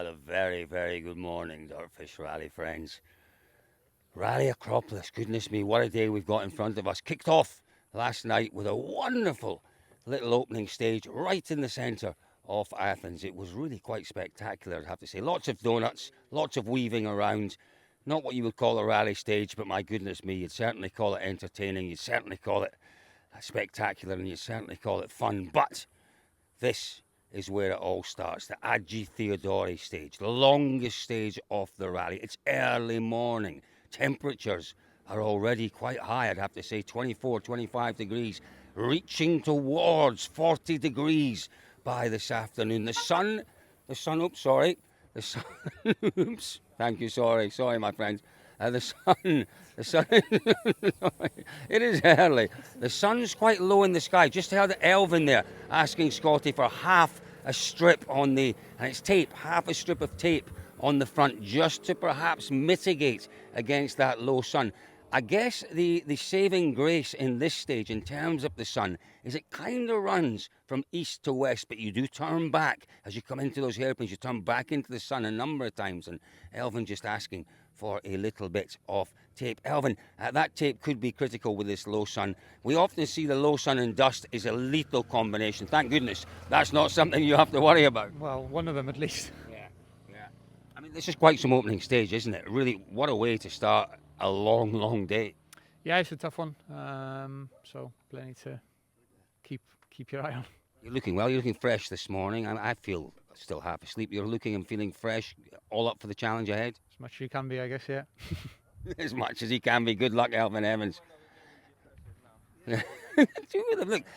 Well, a very, very good morning, Dirtfish Rally friends. Rally Acropolis, goodness me, what a day we've got in front of us. Kicked off last night with a wonderful little opening stage right in the centre of Athens. It was really quite spectacular, I'd have to say. Lots of donuts, lots of weaving around. Not what you would call a rally stage, but my goodness me, you'd certainly call it entertaining, you'd certainly call it spectacular, and you'd certainly call it fun. But this is where it all starts, the Agi Theodori stage, the longest stage of the rally. It's early morning. Temperatures are already quite high, I'd have to say, 24, 25 degrees, reaching towards 40 degrees by this afternoon. The sun, oops, sorry. The sun, oops, thank you, sorry, my friends. The sun, it is early. The sun's quite low in the sky. Just heard Elvin there asking Scotty for half a strip on the, and it's tape, half a strip of tape on the front, just to perhaps mitigate against that low sun. I guess the saving grace in this stage in terms of the sun is it kind of runs from east to west, but you do turn back as you come into those hairpins. You turn back into the sun a number of times, and Elvin just asking for a little bit of tape. Elvin, that tape could be critical with this low sun. We often see the low sun and dust is a lethal combination. Thank goodness that's not something you have to worry about. Well, one of them at least. Yeah. I mean, this is quite some opening stage, isn't it? Really, what a way to start a long, long day. Yeah, it's a tough one. So plenty to keep your eye on. You're looking well. You're looking fresh this morning. I feel still half asleep. You're looking and feeling fresh, all up for the challenge ahead. As much as you can be, I guess, yeah. As much as he can be. Good luck, Elvin Evans. Look,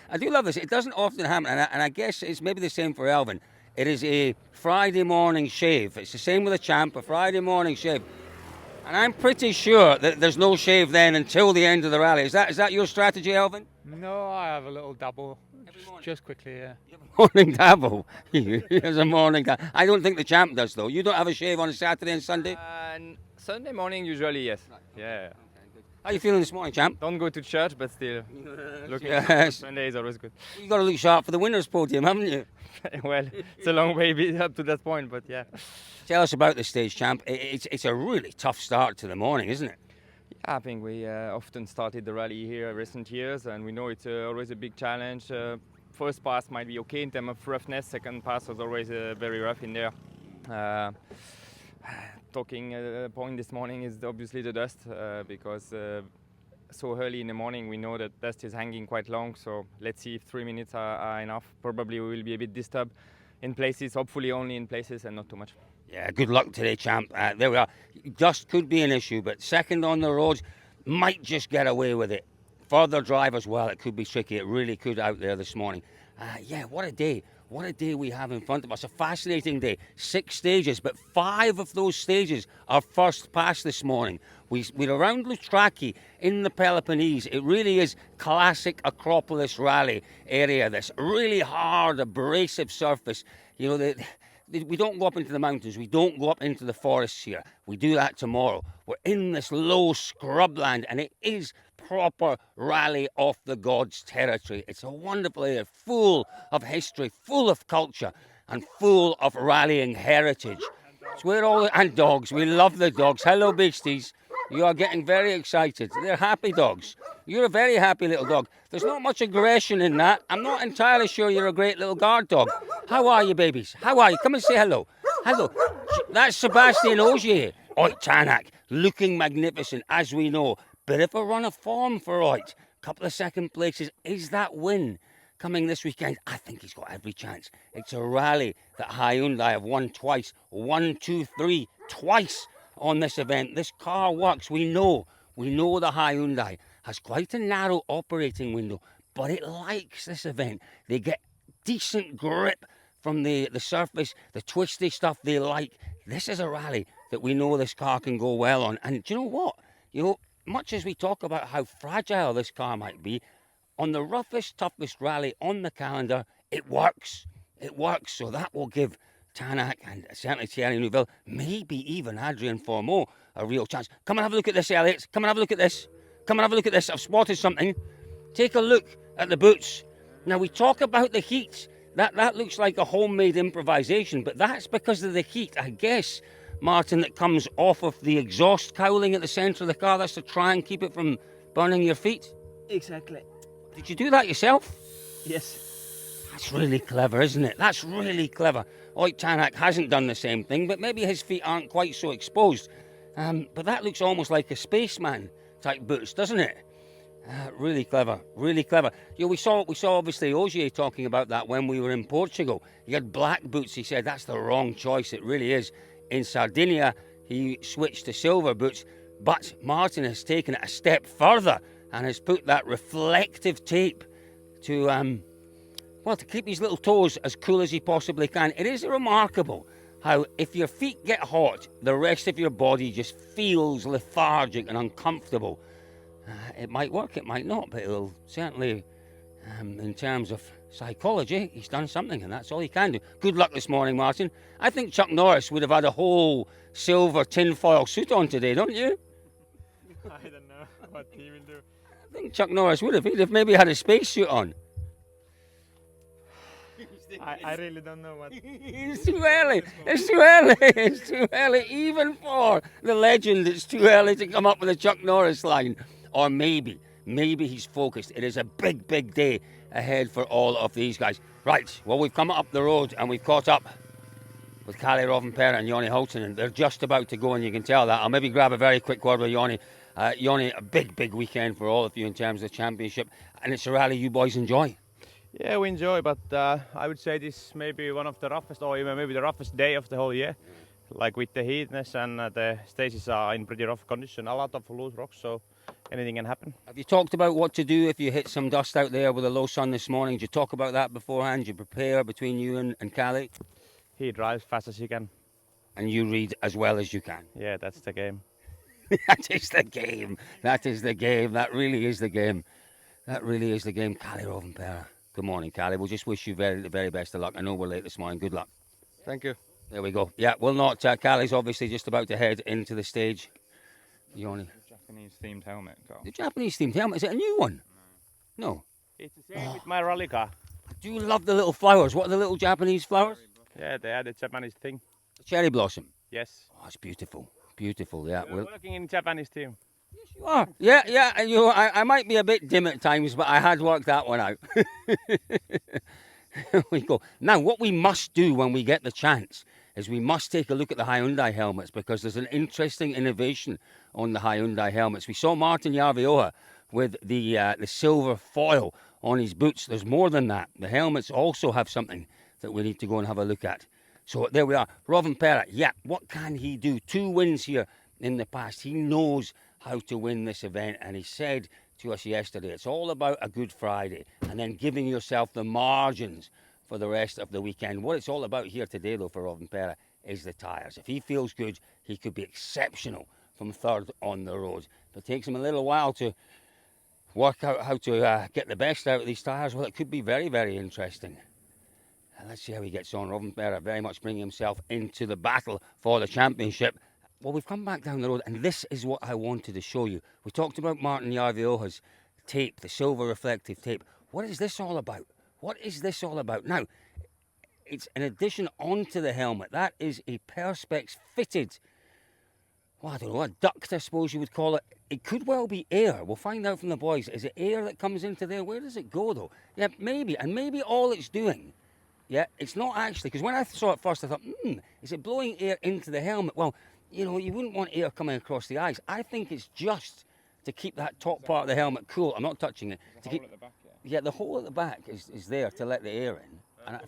I do love this. It doesn't often happen, and I guess it's maybe the same for Elvin. It is a Friday morning shave. It's the same with a champ, a Friday morning shave. And I'm pretty sure that there's no shave then until the end of the rally. Is that your strategy, Elvin? No, I have a little dabble, just quickly, yeah. Morning dabble. Here's a morning dabble. I don't think the champ does, though. You don't have a shave on a Saturday and Sunday? Sunday morning, usually, yes. Right. Yeah. How are you feeling this morning, champ? Don't go to church, but still, looking Yes. Sunday is always good. You've got to look sharp for the winner's podium, haven't you? Well, it's a long way up to that point, but yeah. Tell us about this stage, champ. It's a really tough start to the morning, isn't it? Yeah, I think we often started the rally here in recent years, and we know it's always a big challenge. First pass might be okay in terms of roughness. Second pass was always very rough in there. Talking point this morning is obviously the dust, because so early in the morning we know that dust is hanging quite long. So let's see if 3 minutes are enough. Probably we will be a bit disturbed in places, hopefully only in places and not too much. Yeah, good luck today, champ. There we are. Dust could be an issue, but second on the roads might just get away with it. Further drive as well, it could be tricky. It really could out there this morning. Yeah, what a day. What a day we have in front of us. A fascinating day. 6 stages, but 5 of those stages are first pass this morning. We're around Loutraki in the Peloponnese. It really is classic Acropolis rally area. This really hard, abrasive surface. You know, we don't go up into the mountains. We don't go up into the forests here. We do that tomorrow. We're in this low scrubland, and it is proper rally of the gods territory. It's a wonderful area, full of history, full of culture, and full of rallying heritage. It's where and dogs. We love the dogs. Hello, beasties. You are getting very excited. They're happy dogs. You're a very happy little dog. There's not much aggression in that. I'm not entirely sure you're a great little guard dog. How are you, babies? How are you? Come and say hello. Hello. That's Sebastian Ogier. Oit Tanak, looking magnificent, as we know. Bit of a run of form for Oit. Couple of second places. Is that win coming this weekend? I think he's got every chance. It's a rally that Hyundai have won twice. 1, 2, 3, twice on this event. This car works. We know the Hyundai has quite a narrow operating window, but it likes this event. They get decent grip from the surface, the twisty stuff they like. This is a rally that we know this car can go well on. And do you know what? Much as we talk about how fragile this car might be, on the roughest, toughest rally on the calendar, it works. It works. So that will give Tanak and certainly Thierry Neuville, maybe even Adrian Formeau, a real chance. Come and have a look at this, Elliot. Come and have a look at this. Come and have a look at this. I've spotted something. Take a look at the boots. Now, we talk about the heat. That looks like a homemade improvisation, but that's because of the heat, I guess, Martin, that comes off of the exhaust cowling at the centre of the car. That's to try and keep it from burning your feet. Exactly. Did you do that yourself? Yes. That's really clever, isn't it? That's really clever. Oit Tanak hasn't done the same thing, but maybe his feet aren't quite so exposed. But that looks almost like a spaceman type boots, doesn't it? Really clever, really clever. You know, we saw obviously Ogier talking about that when we were in Portugal. He had black boots. He said that's the wrong choice. It really is. In Sardinia, he switched to silver boots. But Martin has taken it a step further and has put that reflective tape to to keep his little toes as cool as he possibly can. It is remarkable how if your feet get hot, the rest of your body just feels lethargic and uncomfortable. It might work, it might not, but it'll certainly, in terms of psychology, he's done something, and that's all he can do. Good luck this morning, Martin. I think Chuck Norris would have had a whole silver tinfoil suit on today, don't you? I don't know what he will do. I think Chuck Norris would have. He'd have maybe had a space suit on. I really don't know what. It's too early. It's too early. It's too early. Even for the legend, it's too early to come up with a Chuck Norris line. Or maybe he's focused. It is a big, big day ahead for all of these guys. Right, well, we've come up the road and we've caught up with Kalle Rovanperä and Joni Holton, and they're just about to go, and you can tell that. I'll maybe grab a very quick word with Joni. Joni, a big, big weekend for all of you in terms of the championship, and it's a rally you boys enjoy. Yeah, we enjoy, but I would say this may be one of the roughest, or even maybe the roughest day of the whole year. Like with the heatness and the stages are in pretty rough condition, a lot of loose rocks, so anything can happen. Have you talked about what to do if you hit some dust out there with a low sun this morning? Did you talk about that beforehand? Did you prepare between you and Kalle? He drives fast as he can. And you read as well as you can. Yeah, that's the game. That is the game. That is the game. That really is the game. That really is the game. Kalle Rovanperä. Good morning, Kalle. We'll just wish you the very best of luck. I know we're late this morning. Good luck. Thank you. There we go. Yeah, we'll not. Calle's obviously just about to head into the stage. Joni. Japanese themed helmet, Carl. The Japanese themed helmet. Is it a new one? No. It's the same with my rally car. I do love the little flowers. What are the little Japanese flowers? Yeah, they are the Japanese thing. The cherry blossom. Yes. Oh, it's beautiful. Beautiful, yeah. We're working in Japanese team. Yes, you are. Yeah. And I might be a bit dim at times, but I had worked that one out. There we go. Now, what we must do when we get the chance is we must take a look at the Hyundai helmets, because there's an interesting innovation on the Hyundai helmets. We saw Martin Järvioja with the silver foil on his boots. There's more than that. The helmets also have something that we need to go and have a look at. So there we are. Rovanperä, yeah, what can he do? 2 wins here in the past. He knows how to win this event, and he said to us yesterday, it's all about a Good Friday and then giving yourself the margins for the rest of the weekend. What it's all about here today, though, for Rovanperä is the tyres. If he feels good, he could be exceptional from third on the road. If it takes him a little while to work out how to get the best out of these tyres, well, it could be very, very interesting. Let's see how he gets on. Rovanperä very much bringing himself into the battle for the championship. Well, we've come back down the road, and this is what I wanted to show you. We talked about Martin Järvioja's tape, the silver reflective tape. What is this all about? What is this all about? Now, it's an addition onto the helmet. That is a Perspex fitted, well, I don't know, a duct, I suppose you would call it. It could well be air. We'll find out from the boys. Is it air that comes into there? Where does it go, though? Yeah, maybe. And maybe all it's doing, yeah, it's not actually, because when I saw it first, I thought, is it blowing air into the helmet? Well, you know, you wouldn't want air coming across the eyes. I think it's just to keep that top part of the helmet cool. I'm not touching it. The hole at the back, yeah, the hole at the back is there to let the air in. And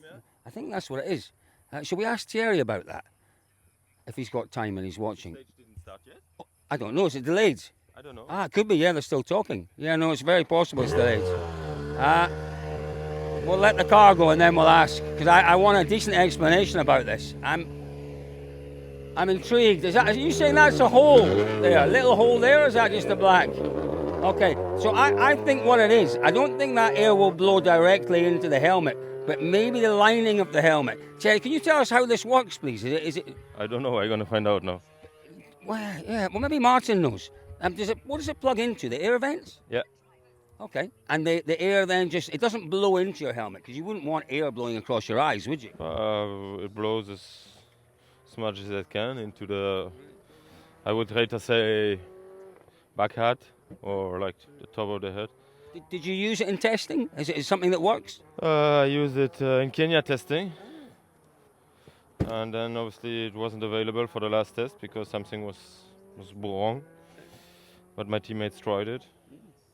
I think that's what it is. Shall we ask Thierry about that? If he's got time and he's watching. The stage didn't start yet? I don't know. Is it delayed? I don't know. It could be. Yeah, they're still talking. Yeah, no, it's very possible it's delayed. We'll let the car go and then we'll ask, because I want a decent explanation about this. I'm intrigued. Are you saying that's a hole there? A little hole there, or is that just a black? Okay, so I think what it is, I don't think that air will blow directly into the helmet, but maybe the lining of the helmet. Terry, can you tell us how this works, please? Is it? I don't know. I'm going to find out now. Well, yeah, well, maybe Martin knows. What does it plug into? The air vents? Yeah. Okay. And the air then just, it doesn't blow into your helmet, because you wouldn't want air blowing across your eyes, would you? It blows as much as it can into the, I would rather say, back hat or like the top of the head. Did you use it in testing? Is it something that works? I used it in Kenya testing, and then obviously it wasn't available for the last test because something was wrong. But my teammates tried it.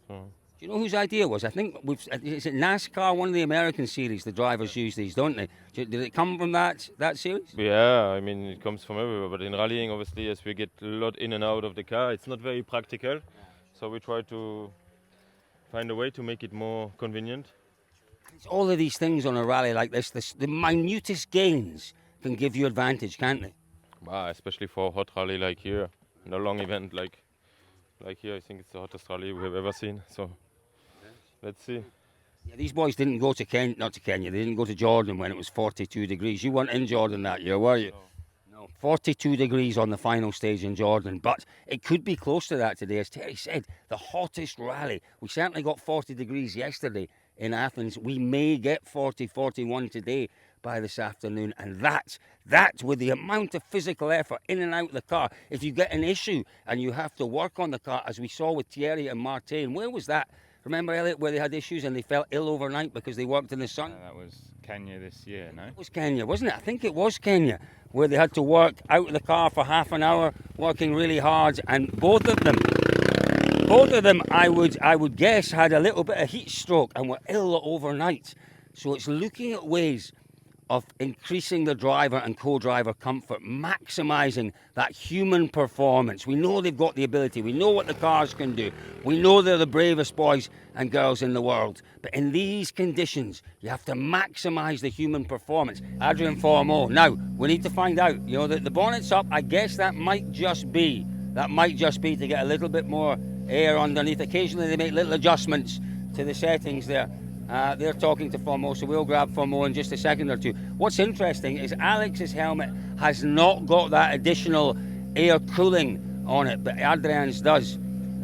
So. Do you know whose idea it was? I think is it NASCAR, one of the American series. The drivers use these, don't they? Did it come from that series? Yeah, I mean it comes from everywhere. But in rallying, obviously, as we get a lot in and out of the car, it's not very practical. So we try to find a way to make it more convenient. It's all of these things on a rally like this, the minutest gains can give you advantage, can't they? Especially for a hot rally like here, in a long event like here, I think it's the hottest rally we have ever seen. So let's see. Yeah, these boys didn't go to Kenya, not to Kenya. They didn't go to Jordan when it was 42 degrees. You weren't in Jordan that year, were you? No. 42 degrees on the final stage in Jordan, but it could be close to that today. As Terry said, the hottest rally. We certainly got 40 degrees yesterday in Athens. We may get 40, 41 today by this afternoon, and that with the amount of physical effort in and out of the car. If you get an issue and you have to work on the car, as we saw with Thierry and Martin, where was that? Remember, Elliot, where they had issues and they fell ill overnight because they worked in the sun? That was Kenya this year, no? It was Kenya, wasn't it? I think it was Kenya, where they had to work out of the car for half an hour, working really hard, and both of them, I would guess, had a little bit of heat stroke and were ill overnight. So it's looking at ways of increasing the driver and co-driver comfort, maximising that human performance. We know they've got the ability. We know what the cars can do. We know they're the bravest boys and girls in the world. But in these conditions, you have to maximise the human performance. Adrian Formeau. Now, we need to find out, you know, that the bonnet's up. I guess that might just be to get a little bit more air underneath. Occasionally they make little adjustments to the settings there. They're talking to Formeau, so we'll grab Formeau in just a second or two. What's interesting is Alex's helmet has not got that additional air cooling on it, but Adrian's does.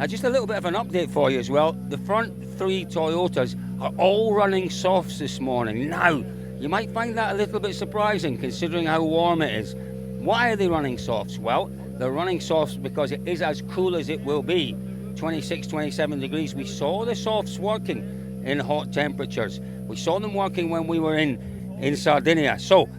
Just a little bit of an update for you as well. The front three Toyotas are all running softs this morning. Now, you might find that a little bit surprising considering how warm it is. Why are they running softs? Well, they're running softs because it is as cool as it will be. 26, 27 degrees. We saw the softs working in hot temperatures. We saw them working when we were in Sardinia. So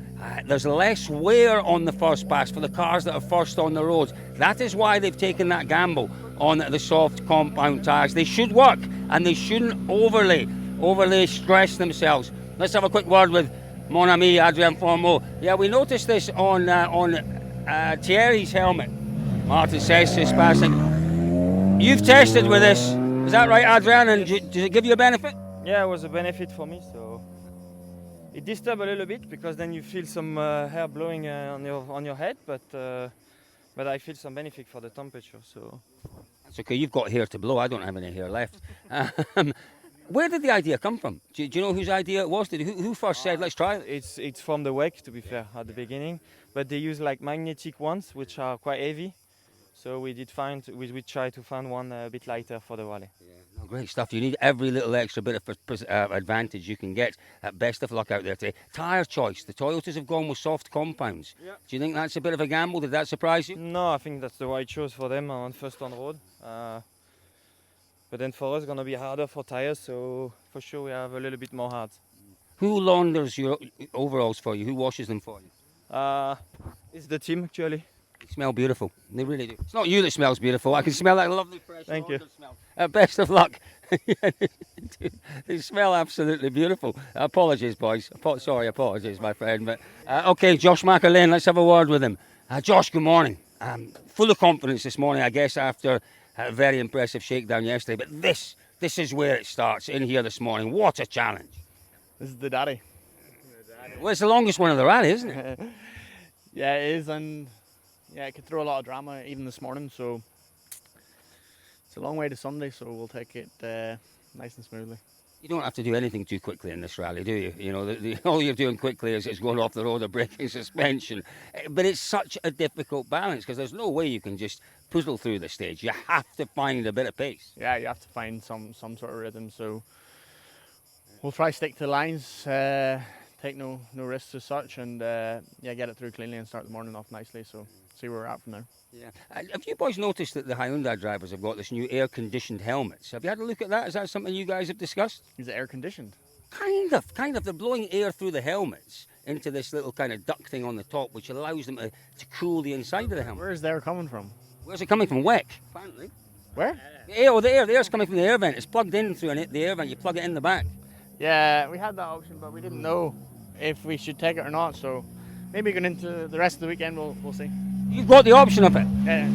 there's less wear on the first pass for the cars that are first on the roads. That is why they've taken that gamble on the soft compound tyres. They should work and they shouldn't overly stress themselves. Let's have a quick word with mon ami Adrien Formeau. Yeah, we noticed this on Thierry's helmet. Martin says his passing. You've tested with this, is that right, Adrian? And did it give you a benefit? Yeah, it was a benefit for me. So it disturbed a little bit because then you feel some hair blowing on your head, but I feel some benefit for the temperature. So that's okay. You've got hair to blow. I don't have any hair left. Where did the idea come from? Do you know whose idea it was? Who first said, let's try it? It's from the WEC, to be fair, at the beginning. But they use like magnetic ones, which are quite heavy. So we try to find one a bit lighter for the rally. Yeah, no, great stuff. You need every little extra bit of advantage you can get. Best of luck out there today. Tyre choice. The Toyotas have gone with soft compounds. Yeah. Do you think that's a bit of a gamble? Did that surprise you? No, I think that's the right choice for them first on road. But then for us, it's going to be harder for tyres, so for sure we have a little bit more hard. Who launders your overalls for you? Who washes them for you? It's the team, actually. They smell beautiful. They really do. It's not you that smells beautiful. I can smell that lovely fresh Thank you. smell. Best of luck. They smell absolutely beautiful. Apologies, boys. Apologies, my friend. But okay, Josh McAlane, let's have a word with him. Josh, good morning. Full of confidence this morning, I guess, after a very impressive shakedown yesterday. But this is where it starts, in here this morning. What a challenge. This is the daddy. Well, it's the longest one of the rally, isn't it? Yeah, it is, and yeah, it could throw a lot of drama even this morning, so it's a long way to Sunday, so we'll take it nice and smoothly. You don't have to do anything too quickly in this rally, do you? You know, all you're doing quickly is going off the road or breaking suspension. But it's such a difficult balance because there's no way you can just puzzle through the stage. You have to find a bit of pace. Yeah, you have to find some sort of rhythm. So we'll try stick to the lines, take no risks as such, and yeah, get it through cleanly and start the morning off nicely. So see where we're at from there. Yeah. Have you boys noticed that the Hyundai drivers have got this new air-conditioned helmets? Have you had a look at that? Is that something you guys have discussed? Is it air conditioned? Kind of. They're blowing air through the helmets into this little kind of duct thing on the top, which allows them to cool the inside of the helmet. Where is the air coming from? Where's it coming from? WEC, apparently. Where? The air's coming from the air vent. It's plugged in through the air vent. You plug it in the back. Yeah, we had that option, but we didn't know if we should take it or not. So maybe going into the rest of the weekend, we'll see. You've got the option of it. Yeah.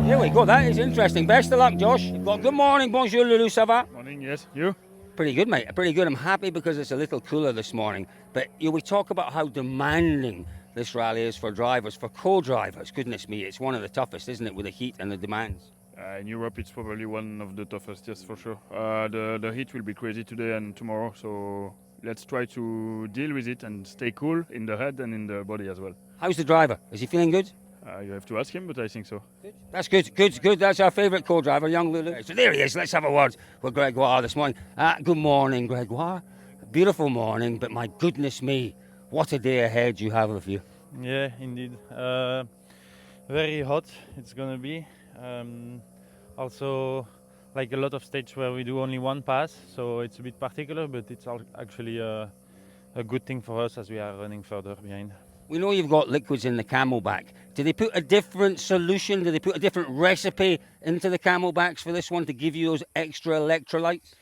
There we go. That is interesting. Best of luck, Josh. You've got good morning. Bonjour, Lulu. Ça va? Morning, yes. You? Pretty good, mate. Pretty good. I'm happy because it's a little cooler this morning. But we talk about how demanding this rally is for drivers, for co-drivers. Goodness me, it's one of the toughest, isn't it, with the heat and the demands? In Europe, it's probably one of the toughest, yes, for sure. The heat will be crazy today and tomorrow, so let's try to deal with it and stay cool in the head and in the body as well. How's the driver? Is he feeling good? You have to ask him, but I think so. That's good. That's our favourite co-driver, young Lulu. So there he is. Let's have a word with Gregoire this morning. Good morning, Gregoire. Beautiful morning, but my goodness me, what a day ahead you have of you. Yeah, indeed. Very hot it's gonna be. Also, like a lot of stages where we do only one pass, so it's a bit particular, but it's actually a good thing for us as we are running further behind. We know you've got liquids in the Camelback. Do they put a different solution? Do they put a different recipe into the Camelbacks for this one to give you those extra electrolytes?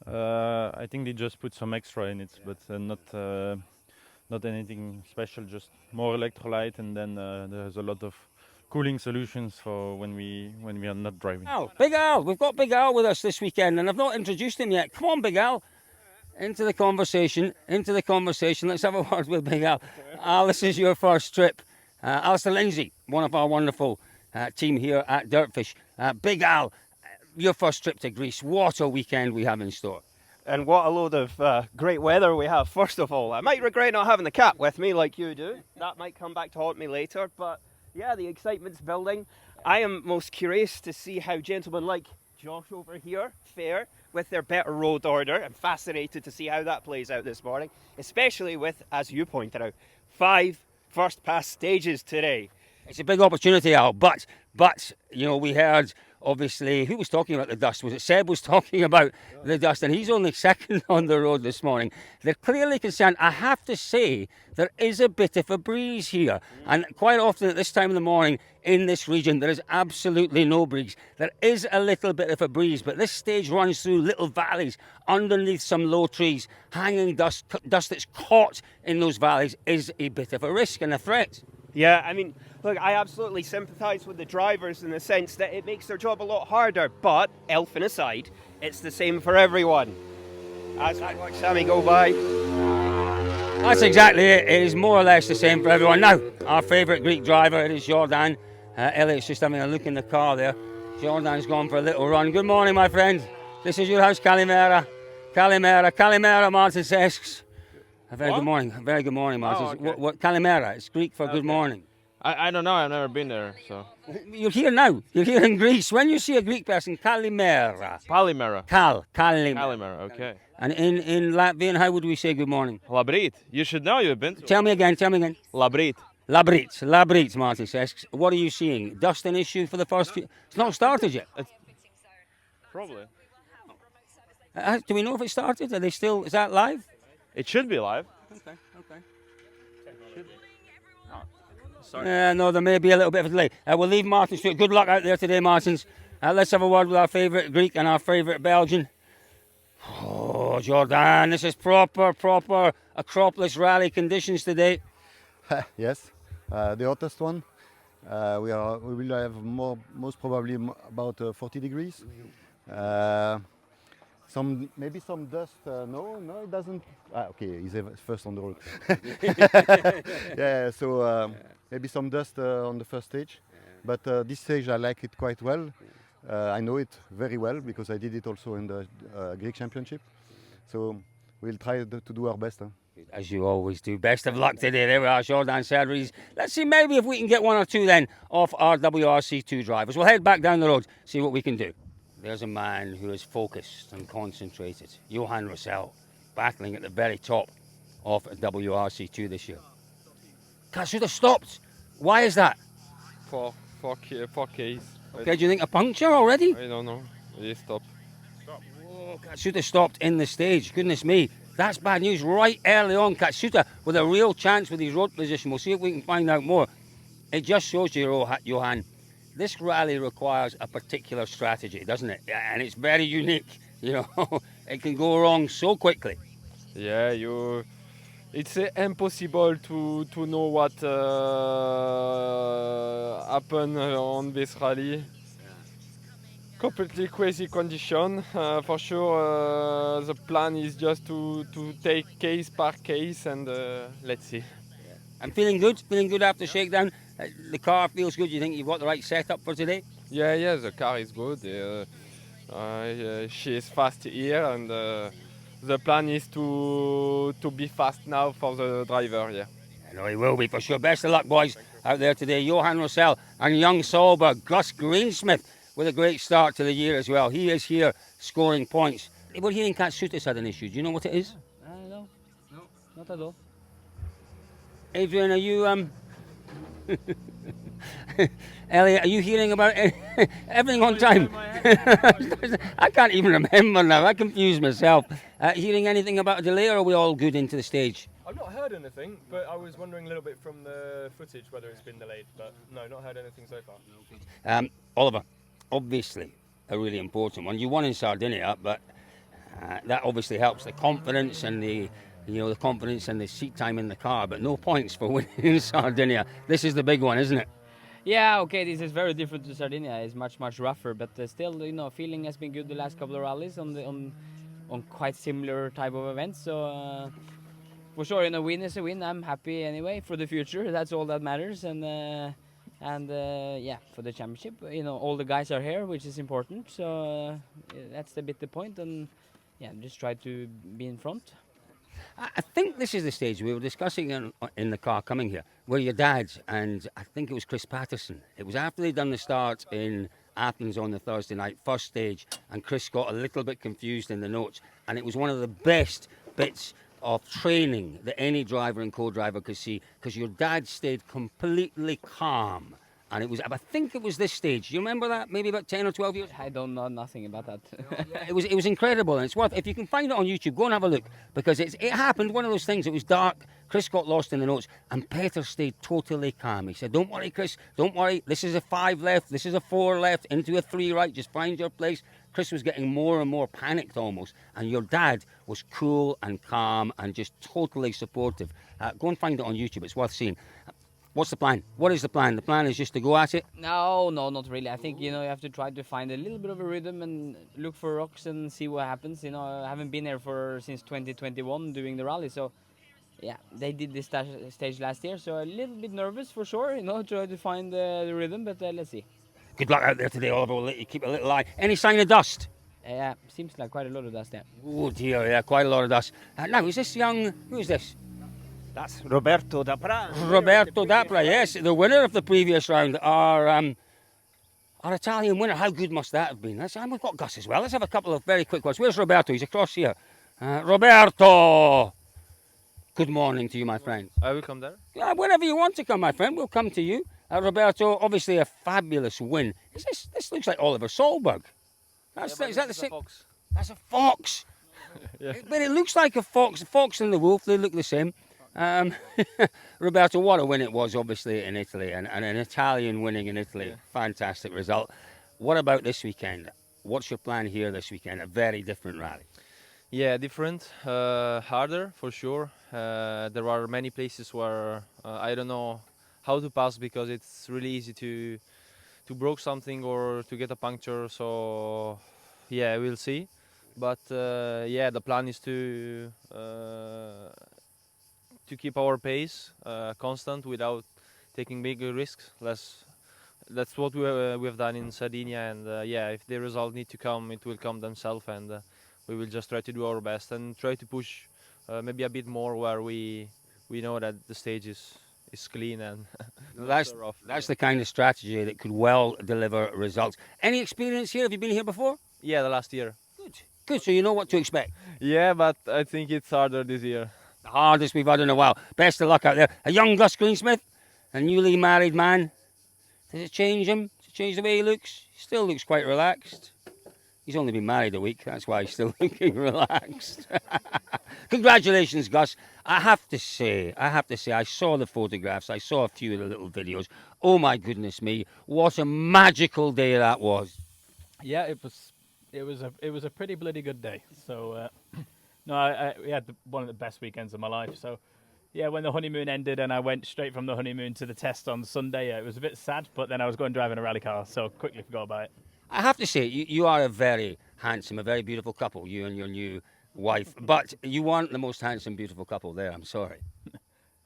I think they just put some extra in it, but not anything special, just more electrolyte, and then there's a lot of cooling solutions for when we are not driving. Big Al, we've got Big Al with us this weekend, and I've not introduced him yet. Come on, Big Al. Into the conversation. Let's have a word with Big Al. Al, this is your first trip. Alistair Lindsay, one of our wonderful team here at Dirtfish. Big Al, your first trip to Greece. What a weekend we have in store. And what a load of great weather we have, first of all. I might regret not having the cap with me like you do. That might come back to haunt me later, but yeah, the excitement's building. I am most curious to see how gentlemen like Josh over here fare with their better road order. I'm fascinated to see how that plays out this morning, especially with, as you pointed out, 5 first pass stages today. It's a big opportunity, Al, but you know, we heard, obviously, who was talking about the dust? Was it Seb was talking about the dust, and he's only second on the road this morning. They're clearly concerned. I have to say, there is a bit of a breeze here, and quite often at this time of the morning in this region, there is absolutely no breeze. There is a little bit of a breeze, but this stage runs through little valleys underneath some low trees. Hanging dust that's caught in those valleys is a bit of a risk and a threat. Yeah, I mean, look, I absolutely sympathise with the drivers in the sense that it makes their job a lot harder, but, elfin aside, it's the same for everyone. As we watch Sammy go by. That's exactly it. It is more or less the same for everyone. Now, our favourite Greek driver, it is Jordan. Elliot's just having a look in the car there. Jordan's gone for a little run. Good morning, my friend. This is your house, Kalimera. Kalimera, Martin Sesks. A very good morning. Martin. Oh, okay. What Kalimera? It's Greek for good morning. I don't know. I've never been there, so. You're here now. You're here in Greece. When you see a Greek person, Kalimera. Palimera. Kalimera. Palimera, okay. And in Latvian, how would we say good morning? Labrit. You should know. You've been to. Tell me again. Labrit. Labrit, Martin says. What are you seeing? Dust an issue for the first few? It's not started yet. Probably. Do we know if it started? Are they still? Is that live? It should be live. Okay. Sorry. No, there may be a little bit of a delay. We'll leave Martin Stewart. Good luck out there today, Martins. Let's have a word with our favourite Greek and our favourite Belgian. Oh, Jordan, this is proper Acropolis rally conditions today. Yes, the hottest one. We will have most probably about 40 degrees. Maybe some dust. No, it doesn't. Okay, he's first on the road. Yeah, so maybe some dust on the first stage, but this stage I like it quite well. I know it very well because I did it also in the Greek Championship. So we'll try to do our best. As you always do. Best of luck today. There we are, Jordan Cerveris. Let's see maybe if we can get one or two then off our WRC2 drivers. We'll head back down the road, see what we can do. There's a man who is focused and concentrated. Johan Roussel, battling at the very top of WRC2 this year. Katsuta stopped. Why is that? For Ks. Okay, do you think a puncture already? I don't know. He stopped. Oh, Katsuta stopped in the stage. Goodness me. That's bad news right early on. Katsuta with a real chance with his road position. We'll see if we can find out more. It just shows you, Johan, this rally requires a particular strategy, doesn't it? And it's very unique. You know, it can go wrong so quickly. Yeah, it's impossible to know what happened on this rally. Completely crazy condition. For sure, the plan is just to take case per case and let's see. I'm feeling good after shakedown. The car feels good. You think you've got the right setup for today? Yeah, the car is good. She is fast here, and the plan is to be fast now for the driver. Yeah. I know he will be for sure. Best of luck, boys, out there today. Johan Roussel and young Solberg, Gus Greensmith, with a great start to the year as well. He is here scoring points. We're hearing Katsuta's had an issue. Do you know what it is? No, not at all. Adrian, are you Elliot, are you hearing about everything on time? I can't even remember now. I confuse myself. Hearing anything about a delay, or are we all good into the stage? I've not heard anything, but I was wondering a little bit from the footage whether it's been delayed. But no, not heard anything so far. Oliver, obviously a really important one. You won in Sardinia, but that obviously helps the confidence and the confidence and the seat time in the car. But no points for winning in Sardinia. This is the big one, isn't it? Yeah, okay, this is very different to Sardinia. It's much rougher, but still, feeling has been good the last couple of rallies on quite similar type of events. So for sure, win is a win. I'm happy anyway for the future. That's all that matters. And yeah, for the championship, all the guys are here, which is important. So that's a bit the point. And yeah, just try to be in front. I think this is the stage we were discussing in the car coming here, where your dad and I think it was Chris Patterson. It was after they'd done the start in Athens on the Thursday night, first stage, and Chris got a little bit confused in the notes. And it was one of the best bits of training that any driver and co-driver could see, because your dad stayed completely calm. And it was, I think it was this stage. Do you remember that? Maybe about 10 or 12 years? I don't know nothing about that. It was incredible, and it's worth, if you can find it on YouTube, go and have a look, because it happened, one of those things. It was dark, Chris got lost in the notes, and Peter stayed totally calm. He said, don't worry, Chris, don't worry, this is a 5 left, this is a 4 left, into a 3 right, just find your place. Chris was getting more and more panicked almost, and your dad was cool and calm and just totally supportive. Go and find it on YouTube, it's worth seeing. What's the plan? What is the plan? The plan is just to go at it? No, not really. I think, you have to try to find a little bit of a rhythm and look for rocks and see what happens. I haven't been here since 2021 doing the rally. So, yeah, they did this stage last year. So a little bit nervous for sure, try to find the rhythm, but let's see. Good luck out there today, Oliver. We'll let you keep a little eye. Any sign of dust? Yeah, seems like quite a lot of dust there. Oh dear, yeah, quite a lot of dust. Now, is this young, who is this? That's Roberto Dapra. Roberto Dapra, yes, the winner of the previous round, our Italian winner. How good must that have been? We've got Gus as well. Let's have a couple of very quick ones. Where's Roberto? He's across here. Roberto! Good morning to you, my friend. I will come there. Wherever you want to come, my friend, we'll come to you. Roberto, obviously a fabulous win. This looks like Oliver Solberg. Is that the same? Fox. That's a fox. Yeah. But it looks like a fox. The fox and the wolf, they look the same. Roberto, what a win it was, obviously, in Italy, and an Italian winning in Italy. Yeah. Fantastic result. What about this weekend? What's your plan here this weekend? A very different rally. Yeah, different, harder for sure. There are many places where I don't know how to pass, because it's really easy to broke something or to get a puncture. So yeah, we'll see. But yeah, the plan is to keep our pace constant without taking big risks. That's what we have done in Sardinia, and yeah, if the result need to come, it will come themselves, and we will just try to do our best and try to push maybe a bit more where we know that the stage is clean and not so rough. That's the kind of strategy that could well deliver results. Any experience here? Have you been here before? Yeah, the last year. Good, so you know what to expect. Yeah, but I think it's harder this year. The hardest we've had in a while. Best of luck out there. A young Gus Greensmith, a newly married man. Does it change him? Does it change the way he looks? He still looks quite relaxed. He's only been married a week, that's why he's still looking relaxed. Congratulations, Gus. I have to say, I saw the photographs, I saw a few of the little videos. Oh my goodness me, what a magical day that was. Yeah, it was a pretty bloody good day. So no, we had one of the best weekends of my life. So yeah, when the honeymoon ended and I went straight from the honeymoon to the test on Sunday, it was a bit sad, but then I was going driving a rally car, so quickly forgot about it. I have to say, you are a very handsome, a very beautiful couple, you and your new wife. But you aren't the most handsome, beautiful couple there, I'm sorry.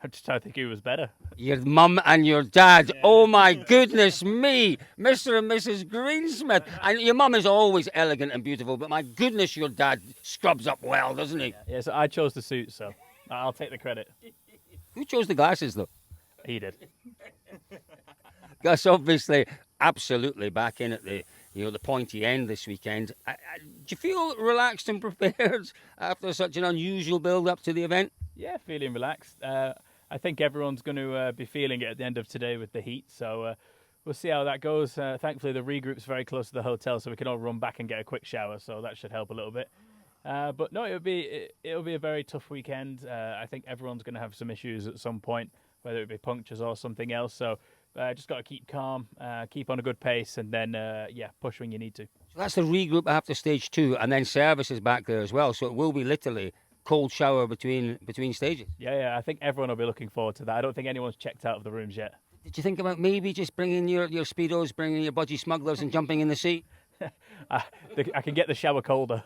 I just don't think he was better. Your mum and your dad. Yeah. Oh my goodness me, Mr. and Mrs. Greensmith. And your mum is always elegant and beautiful, but my goodness, your dad scrubs up well, doesn't he? Yeah, so I chose the suit, so I'll take the credit. Who chose the glasses, though? He did. Gus, obviously, absolutely back in at the pointy end this weekend. Do you feel relaxed and prepared after such an unusual build-up to the event? Yeah, feeling relaxed. I think everyone's going to be feeling it at the end of today with the heat, so we'll see how that goes. Thankfully, the regroup's very close to the hotel, so we can all run back and get a quick shower, so that should help a little bit. But no, it'll be a very tough weekend. I think everyone's going to have some issues at some point, whether it be punctures or something else. So just got to keep calm, keep on a good pace, and then push when you need to. So that's the regroup after stage 2, and then service is back there as well. So it will be literally cold shower between stages. Yeah, I think everyone will be looking forward to that. I don't think anyone's checked out of the rooms yet. Did you think about maybe just bringing your Speedos, bringing your budgie smugglers and jumping in the sea? I can get the shower colder.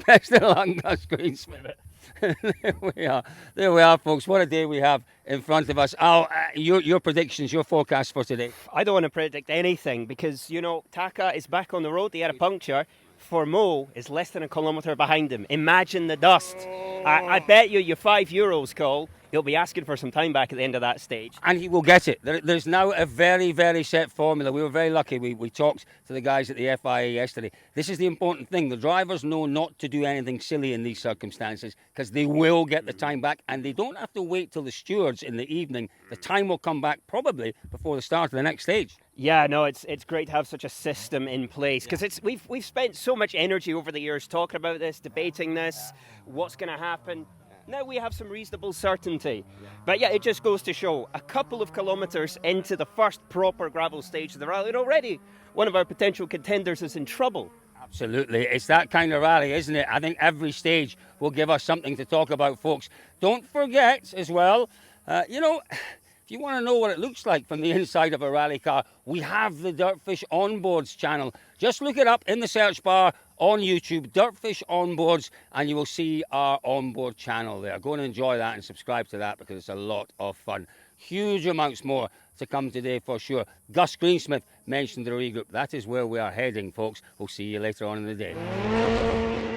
Best of luck, Gus Greensmith. There we are, folks. What a day we have in front of us. Al, your predictions, your forecast for today. I don't want to predict anything because, Taka is back on the road. He had a puncture. For Mo is less than a kilometre behind him. Imagine the dust. I bet you your €5, Cole, he'll be asking for some time back at the end of that stage. And he will get it. There's now a very, very set formula. We were very lucky. We talked to the guys at the FIA yesterday. This is the important thing. The drivers know not to do anything silly in these circumstances because they will get the time back, and they don't have to wait till the stewards in the evening. The time will come back probably before the start of the next stage. Yeah, no, it's great to have such a system in place because we've spent so much energy over the years talking about this, debating this, what's going to happen. Now we have some reasonable certainty. But yeah, it just goes to show a couple of kilometres into the first proper gravel stage of the rally, and already one of our potential contenders is in trouble. Absolutely. It's that kind of rally, isn't it? I think every stage will give us something to talk about, folks. Don't forget as well, if you want to know what it looks like from the inside of a rally car, we have the Dirtfish Onboards channel. Just look it up in the search bar on YouTube, Dirtfish Onboards, and you will see our onboard channel there. Go and enjoy that and subscribe to that because it's a lot of fun. Huge amounts more to come today for sure. Gus Greensmith mentioned the regroup. That is where we are heading, folks. We'll see you later on in the day.